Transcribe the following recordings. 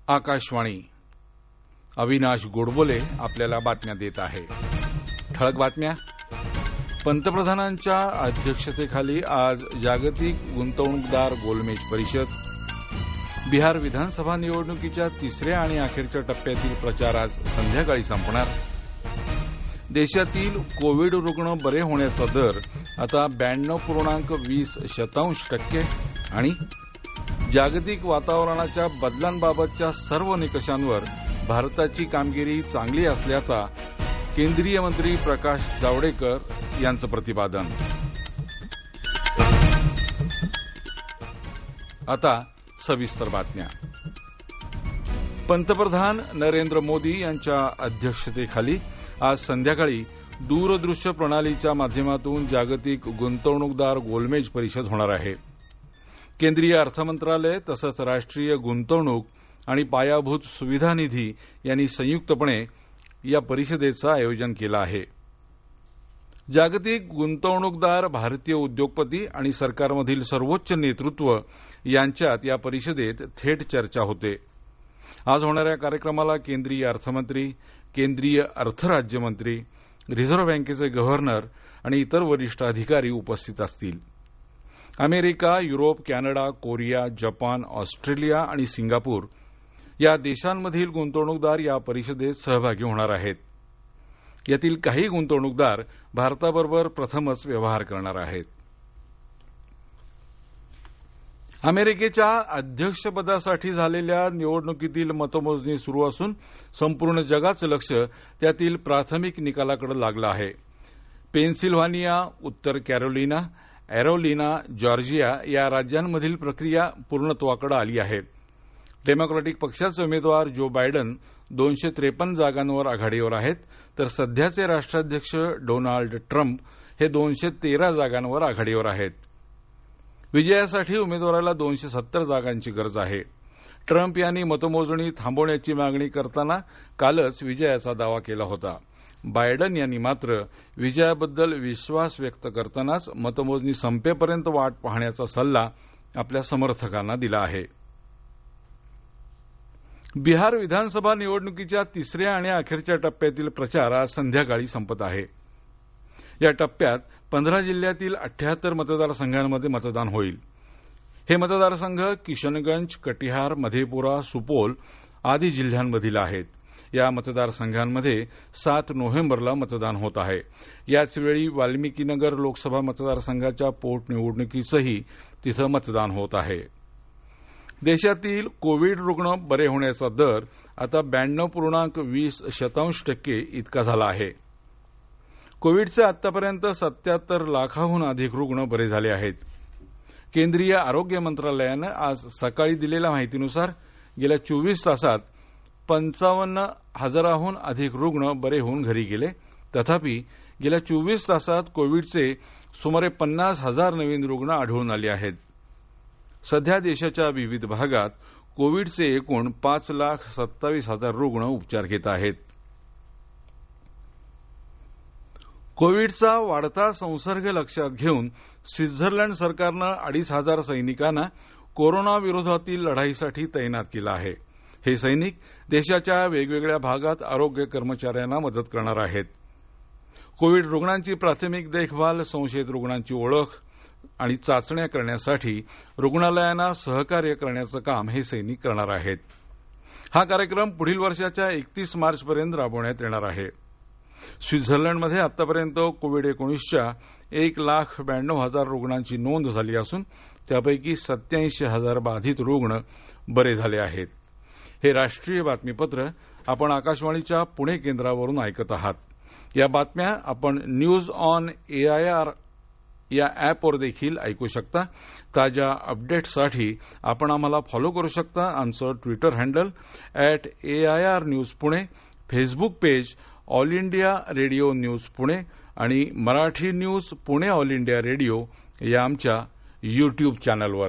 आकाशवाणी. अविनाश गोडबोले आपल्याला बातम्या देत आहे. ठळक बातम्या. पंतप्रधानांच्या अध्यक्षतेखाली आज जागतिक गुंतवणूकदार गोलमेज परिषद. बिहार विधानसभा निवडणुकीच्या तिसऱ्या आणि अखेरच्या टप्प्यातील प्रचार आज संध्याकाळी संपणार. देशातील कोविड रुग्ण बरे होण्याचा दर आता 92.20% आणि जागतिक वातावरणाच्या बदलांबाबतच्या सर्व निकषांवर भारताची कामगिरी चांगली असल्याचा केंद्रीय मंत्री प्रकाश जावडेकर यांचं प्रतिपादन. आता सविस्तर बातम्या. पंतप्रधान नरेंद्र मोदी यांच्या अध्यक्षतेखाली आज संध्याकाळी दूरदृश्य प्रणालीच्या माध्यमातून जागतिक गुंतवणूकदार गोलमेज परिषद होणार आहे. केंद्रीय अर्थ मंत्रालय तसंच राष्ट्रीय गुंतवणूक आणि पायाभूत सुविधा निधी यांनी संयुक्तपणे या परिषदेचं आयोजन केलं आहे. जागतिक गुंतवणूकदार, भारतीय उद्योगपती आणि सरकारमधील सर्वोच्च नेतृत्व यांच्यात या परिषदेत थेट चर्चा होते. आज होणाऱ्या कार्यक्रमाला केंद्रीय अर्थमंत्री, केंद्रीय अर्थ राज्यमंत्री, रिझर्व्ह बँकेचे गव्हर्नर आणि इतर वरिष्ठ अधिकारी उपस्थित असतील. America, Europe, Canada, Korea, Japan, Australia आणि सिंगापूर या देशांमधील गुंतवणूकदार या परिषदेत सहभागी होणार आहेत. यातील काही गुंतवणूकदार भारताबरोबर प्रथमच व्यवहार करणार आहेत. अमेरिकेच्या अध्यक्षपदासाठी झालेल्या निवडणुकीतील मतमोजणी सुरू असून संपूर्ण जगाचं लक्ष त्यातील प्राथमिक निकालाकडे लागलं आहे. पेनसिल्व्हानिया, उत्तर कॅरोलिना, एरोलिना, जॉर्जिया या राज्यांमधील प्रक्रिया पूर्णत्वाकडे आली आहे. डेमोक्रॅटिक पक्षाचे उमेदवार जो बायडन 253 जागांवर आघाडीवर आहेत, तर सध्याचे राष्ट्राध्यक्ष डोनाल्ड ट्रम्प हे 213 जागांवर आघाडीवर आहेत. विजयासाठी उमेदवाराला 270 जागांची गरज आहे. ट्रम्प यांनी मतमोजणी थांबवण्याची मागणी करताना कालच विजयाचा दावा केला होता. बायडन यांनी मात्र विजयाबद्दल विश्वास व्यक्त करतानाच मतमोजणी संपेपर्यंत वाट पाहण्याचा सल्ला आपल्या समर्थकांना दिला आहे. बिहार विधानसभा निवडणुकीच्या तिसऱ्या आणि अखेरच्या टप्प्यातील प्रचार आज संध्याकाळी संपत आहे. या टप्प्यात 15 जिल्ह्यातील 78 मतदारसंघांमध्ये मतदान होईल. हे मतदारसंघ किशनगंज, कटिहार, मधेपुरा, सुपोल आदी जिल्ह्यांमधील आहेत. या मतदारसंघांमध्ये 7 नोव्हेंबरला मतदान होत आहे. याचवेळी वाल्मिकीनगर लोकसभा मतदारसंघाच्या पोटनिवडणुकीचंही तिथं मतदान होत आहे. देशातील कोविड रुग्ण बरे होण्याचा दर आता 92.20% इतका झाला आहे. कोविडचे आतापर्यंत 77 लाखाहून अधिक रुग्ण बरे झाले आहेत. केंद्रीय आरोग्य मंत्रालयानं आज सकाळी दिलेल्या माहितीनुसार गेल्या 24 तासात 55,000हून अधिक रुग्ण बरे होऊन घरी गेले. तथापि गेल्या 24 तासात कोविडचे सुमारे 50,000 नवीन रुग्ण आढळून आले आहेत. सध्या देशाच्या विविध भागात कोविडचे एकूण 5,27,000 रुग्ण उपचार घेत आहेत. कोविडचा वाढता संसर्ग लक्षात घेऊन स्वित्झर्लंड सरकारनं 2,500 सैनिकांना कोरोना विरोधातील लढाईसाठी तैनात केलं आहे. हे सैनिक देशाच्या वेगवेगळ्या भागात आरोग्य कर्मचाऱ्यांना मदत करणार आहेत. कोविड रुग्णांची प्राथमिक देखभाल, संशयित रुग्णांची ओळख आणि चाचण्या करण्यासाठी रुग्णालयांना सहकार्य करण्याचं काम हे सैनिक करणार आहेत. हा कार्यक्रम पुढील वर्षाच्या 31 मार्चपर्यंत राबवण्यात येणार आहे. स्वित्झर्लंडमध्ये आतापर्यंत कोविड-19च्या 1,92,000 रुग्णांची नोंद झाली असून त्यापैकी 87,000 बाधित रुग्ण बरे झाले आहेत. हे राष्ट्रीय बातमीपत्र आपण आकाशवाणीच्या पुणे केंद्रावरून ऐकत आहात. या बातम्या आपण न्यूज ऑन एआयआर या ॲपवर देखील ऐकू शकता. ताज्या अपडेट्ससाठी आपण आम्हाला फॉलो करू शकता. आमचं Twitter handle @AIRNews Pune, Facebook page all India radio news Pune आणि Marathi news Pune all India radio या आमच्या यूट्यूब चॅनलवर.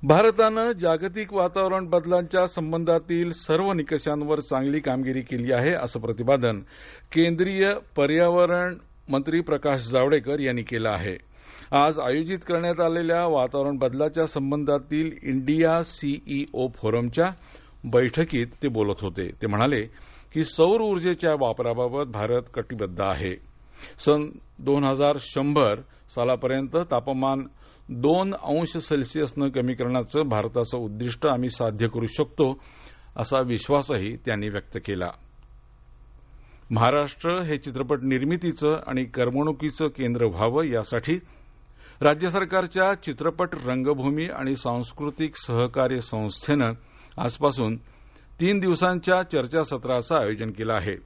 भारतानं जागतिक वातावरण बदलांच्या संबंधातील सर्व निकषांवर चांगली कामगिरी केली आहे असं प्रतिपादन केंद्रीय पर्यावरण मंत्री प्रकाश जावडेकर यांनी केलं आहे. आज आयोजित करण्यात आलेल्या वातावरण बदलाच्या संबंधातील इंडिया सीईओ फोरमच्या बैठकीत ते बोलत होते. ते म्हणाले की सौर ऊर्जेच्या वापराबाबत भारत कटिबद्ध आहे. सन 2100 सालापर्यंत तापमान 2 अंश सेल्सिअसनं कमी करण्याचं भारताचं उद्दिष्ट आम्ही साध्य करू शकतो असा विश्वासही त्यांनी व्यक्त केला. महाराष्ट्र हे चित्रपट निर्मितीचं आणि करमणुकीचं केंद्र व्हावं यासाठी राज्य सरकारच्या चित्रपट रंगभूमी आणि सांस्कृतिक सहकार्य संस्थेनं आजपासून 3 दिवसांच्या चर्चासत्राचं आयोजन केलं आहे.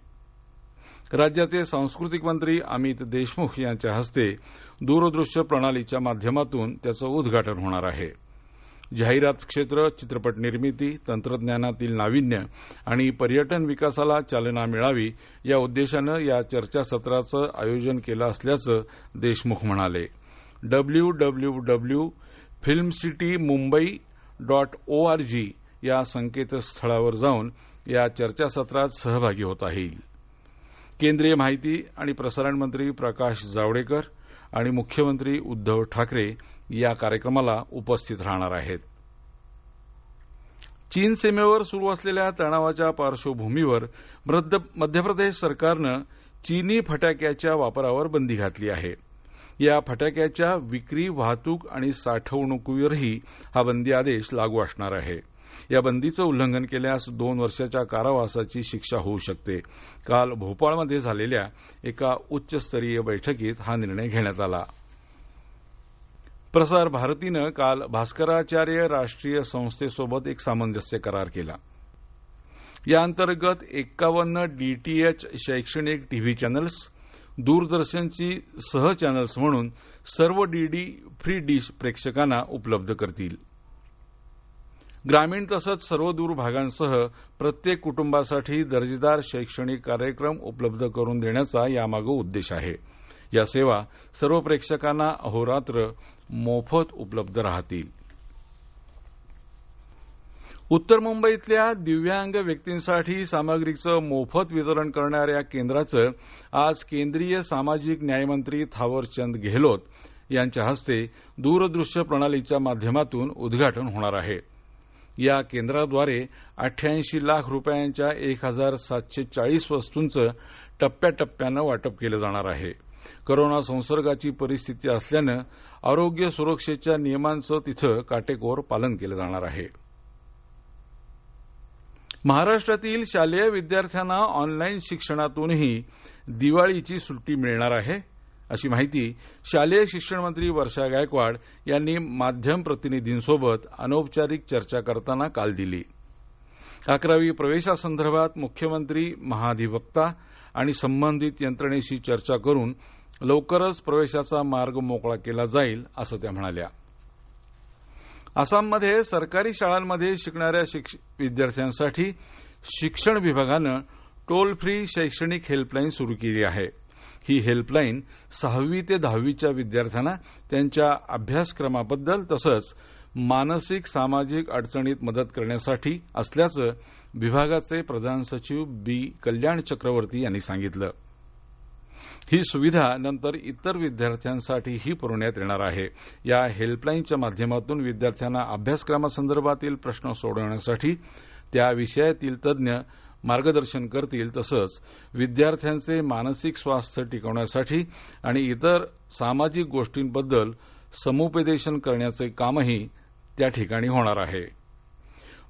राज्याचे सांस्कृतिक मंत्री अमित देशमुख यांच्या हस्ते दूरदृश्य प्रणालीच्या माध्यमातून त्याचं उद्घाटन होणार आहे. जाहिरात क्षेत्र, चित्रपट निर्मिती, तंत्रज्ञानातील नाविन्य आणि पर्यटन विकासाला चालना मिळावी या उद्देशानं या चर्चासत्राचं आयोजन केलं असल्याचं देशमुख म्हणाले. www.filmcitymumbai.org या संकेतस्थळावर जाऊन या चर्चासत्रात सहभागी होता येईल. केंद्रीय माहिती आणि प्रसारण मंत्री प्रकाश जावडेकर आणि मुख्यमंत्री उद्धव ठाकरे या कार्यक्रमाला उपस्थित राहणार आहेत. चीन सीमेवर सुरू असलेल्या तणावाच्या पार्श्वभूमीवर मध्य प्रदेश सरकारनं चीनी फटाक्याच्या वापरावर बंदी घातली आहे. या फटाक्याच्या विक्री, वाहतूक आणि साठवणुकीवरही हा बंदी आदेश लागू असणार आहे. या बंदीचं उल्लंघन केल्यास 2 वर्षाच्या कारावासाची शिक्षा होऊ शकते. काल भोपाळमध्ये झालेल्या एका उच्चस्तरीय बैठकीत हा निर्णय घेण्यात आला. प्रसार भारतीनं काल भास्कराचार्य राष्ट्रीय संस्थेसोबत एक सामंजस्य करार केला. या अंतर्गत 51 डीटीएच शैक्षणिक टीव्ही चॅनल्स, दूरदर्शनची सह चॅनल्स म्हणून सर्व डीडी फ्री डिश प्रेक्षकांना उपलब्ध करतील. ग्रामीण तसंच सर्व दूर भागांसह प्रत्येक कुटुंबासाठी दर्जेदार शैक्षणिक कार्यक्रम उपलब्ध करून देण्याचा यामागे उद्देश आहे. या सेवा सर्व प्रेक्षकांना अहोरात्र मोफत उपलब्ध राहतील. उत्तर मुंबईतल्या दिव्यांग व्यक्तींसाठी सामग्रीचं मोफत वितरण करणाऱ्या केंद्राचं आज केंद्रीय सामाजिक न्यायमंत्री थावरचंद गेहलोत यांच्या हस्ते दूरदृश्य प्रणालीच्या माध्यमातून उद्घाटन होणार आहे. या केंद्राद्वारे 88 लाख रुपयांच्या 1740 वस्तूंचं टप्प्याटप्प्यानं वाटप केलं जाणार आहे. कोरोना संसर्गाची परिस्थिती असल्यानं आरोग्य सुरक्षेच्या नियमांचं तिथं काटेकोर पालन केलं जाणार आहे. महाराष्ट्रातील शालेय विद्यार्थ्यांना ऑनलाईन शिक्षणातूनही दिवाळीची सुट्टी मिळणार आहे अशी माहिती शालेय शिक्षण मंत्री वर्षा गायकवाड यांनी माध्यम प्रतिनिधींसोबत अनौपचारिक चर्चा करताना काल दिली. 11वी प्रवेशासंदर्भात मुख्यमंत्री, महाधिवक्ता आणि संबंधित यंत्रणेशी चर्चा करून लवकरच प्रवेशाचा मार्ग मोकळा केला जाईल असं त्या म्हणाल्या. आसाममध्ये सरकारी शाळांमध्ये शिकणाऱ्या विद्यार्थ्यांसाठी शिक्षण विभागानं टोल फ्री शैक्षणिक हेल्पलाईन सुरू केली आहे. ही हेल्पलाईन 6वी ते 10वीच्या विद्यार्थ्यांना त्यांच्या अभ्यासक्रमाबद्दल तसंच मानसिक सामाजिक अडचणीत मदत करण्यासाठी असल्याचं विभागाचे प्रधान सचिव बी कल्याण चक्रवर्ती यांनी सांगितलं. ही सुविधा नंतर इतर विद्यार्थ्यांसाठीही पुरवण्यात येणार आहे. या हेल्पलाईनच्या माध्यमातून विद्यार्थ्यांना अभ्यासक्रमासंदर्भातील प्रश्न सोडवण्यासाठी त्या विषयातील तज्ज्ञ मार्गदर्शन करतील. तसंच विद्यार्थ्यांचे मानसिक स्वास्थ्य टिकवण्यासाठी आणि इतर सामाजिक गोष्टींबद्दल समुपदेशन करण्याचे कामही त्या ठिकाणी होणार आहे.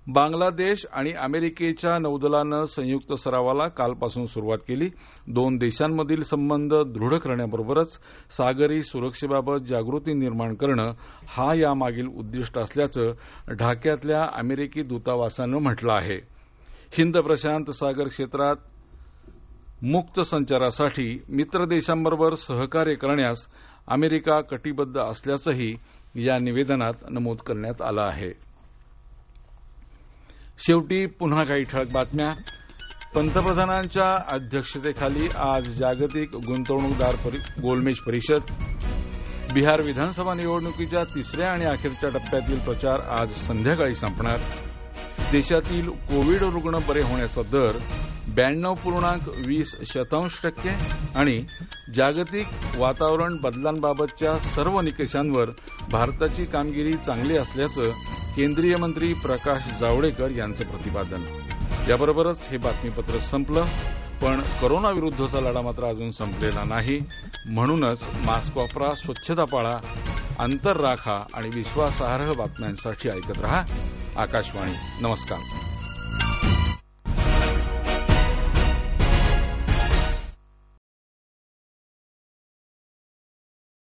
बांगलादेश आणि अमेरिकेच्या नौदलानं संयुक्त सरावाला कालपासून सुरुवात केली. 2 देशांमधील संबंध दृढ करण्याबरोबरच सागरी सुरक्षेबाबत जागृती निर्माण करणं हा यामागील उद्दिष्ट असल्याचं ढाक्यातल्या अमेरिकी दूतावासानं म्हटलं आहे. हिंद प्रशांत सागर क्षेत्रात मुक्त संचारासाठी मित्र देशांबरोबर सहकार्य करण्यास अमेरिका कटिबद्ध असल्याचंही या निवेदनात नमूद करण्यात आलं आहे. शेवटी पुन्हा काही ठळक बातम्या. पंतप्रधानांच्या अध्यक्षतेखाली आज जागतिक गुंतवणूकदार गोलमेज परिषद. बिहार विधानसभा निवडणुकीच्या 3ऱ्या आणि अखेरच्या टप्प्यातील प्रचार आज संध्याकाळी संपणार. देशातील कोविड रुग्ण बरे होण्याचा दर 92.20% आणि जागतिक वातावरण बदलांबाबतच्या सर्व निकषांवर भारताची कामगिरी चांगली असल्याचं केंद्रीय मंत्री प्रकाश जावडेकर यांचं प्रतिपादन. याबरोबरच हे बातमीपत्र संपलं. पण कोरोना विरुद्धचा लढा मात्र अजून संपलेला नाही. म्हणूनच मास्क वापरा, स्वच्छता पाळा, अंतर राखा आणि विश्वासार्ह बातम्यांसाठी ऐकत रहा आकाशवाणी. नमस्कार.